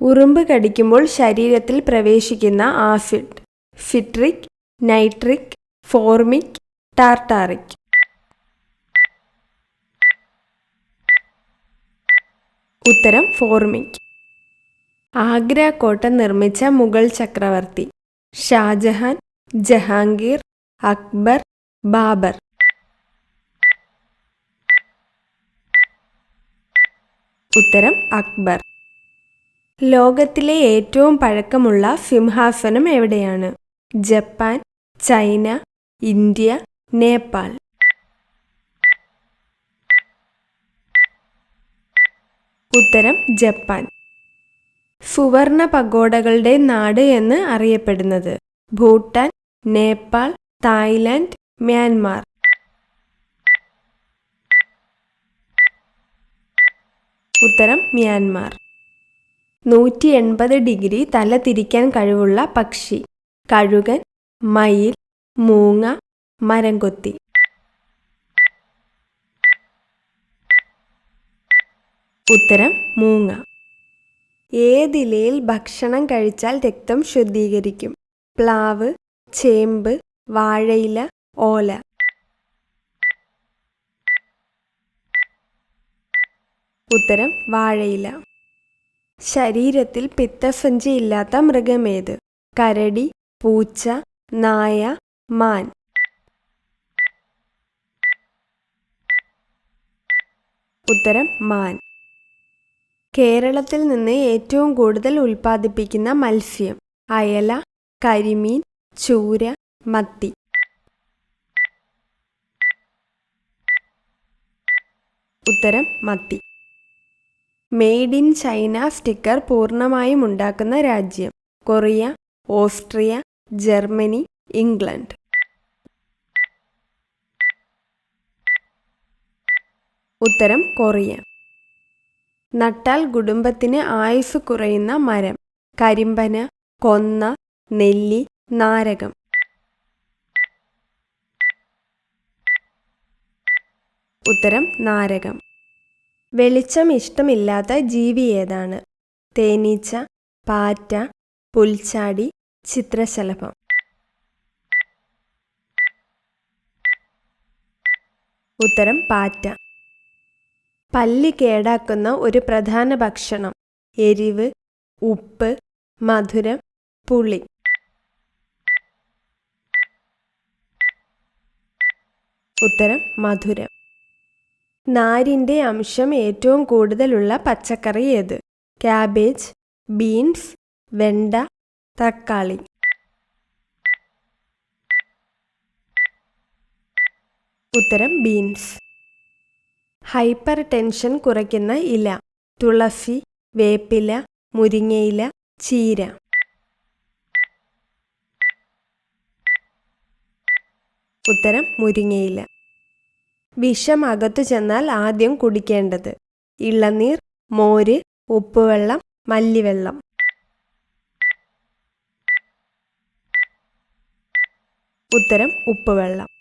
ഉറുമ്പ് കടിക്കുമ്പോൾ ശരീരത്തിൽ പ്രവേശിക്കുന്ന acid. Citric, nitric, formic, tartaric. ഉത്തരം ഫോർമിക്. ആഗ്ര കോട്ട നിർമ്മിച്ച മുഗൾ ചക്രവർത്തി. ഷാജഹാൻ, ജഹാംഗീർ, അക്ബർ, ബാബർ. ഉത്തരം അക്ബർ. ലോകത്തിലെ ഏറ്റവും പഴക്കമുള്ള സിംഹാസനം എവിടെയാണ്? Japan, China, India, Nepal. ഉത്തരം ജപ്പാൻ. സുവർണ പഗോഡകളുടെ നാട് എന്ന് അറിയപ്പെടുന്നത്? Bhutan, Nepal, Thailand, Myanmar. ഉത്തരം മ്യാൻമാർ. 180 ഡിഗ്രി തല തിരിക്കാൻ കഴിവുള്ള പക്ഷി? കഴുകൻ, മയിൽ, മൂങ്ങ, മരംകൊത്തി. ഉത്തരം മൂങ്ങ. ഏതിലയിൽ ഭക്ഷണം കഴിച്ചാൽ രക്തം ശുദ്ധീകരിക്കും? പ്ലാവ്, ചേമ്പ്, വാഴയില, ഓല. ഉത്തരം വാഴയില. ശരീരത്തിൽ പിത്തസഞ്ചി ഇല്ലാത്ത മൃഗമേത്? കരടി, പൂച്ച, നായ, മാൻ. ഉത്തരം മാൻ. കേരളത്തിൽ നിന്ന് ഏറ്റവും കൂടുതൽ ഉൽപ്പാദിപ്പിക്കുന്ന മത്സ്യം? അയല, കരിമീൻ, ചൂര, മത്തി. ഉത്തരം മത്തി. മെയ്ഡ് ഇൻ ചൈന സ്റ്റിക്കർ പൂർണ്ണമായും ഉണ്ടാക്കുന്ന രാജ്യം? Korea, Austria, Germany, England. ഉത്തരം കൊറിയ. നട്ടാൽ കുടുംബത്തിന് ആയുസ് കുറയുന്ന മരം? കരിമ്പന, കൊന്ന, നെല്ലി, നാരകം. ഉത്തരം നാരകം. വെളിച്ചം ഇഷ്ടമില്ലാത്ത ജീവി ഏതാണ്? തേനീച്ച, പാറ്റ, പുൽച്ചാടി, ചിത്രശലഭം. ഉത്തരം പാറ്റ. പല്ല് കേടാക്കുന്ന ഒരു പ്രധാന ഭക്ഷണം? എരിവ്, ഉപ്പ്, മധുരം, പുളി. ഉത്തരം മധുരം. നാരിൻ്റെ അംശം ഏറ്റവും കൂടുതലുള്ള പച്ചക്കറി ഏത്? ക്യാബേജ്, ബീൻസ്, വെണ്ട, തക്കാളി. ഉത്തരം ബീൻസ്. ഹൈപ്പർ ടെൻഷൻ കുറയ്ക്കുന്ന ഇല? തുളസി, വേപ്പില, മുരിങ്ങയില, ചീര. ഉത്തരം മുരിങ്ങയില. വിഷം അകത്തു ചെന്നാൽ ആദ്യം കുടിക്കേണ്ടത്? ഇളനീർ, മോര്, ഉപ്പുവെള്ളം, മല്ലിവെള്ളം. ഉത്തരം ഉപ്പുവെള്ളം.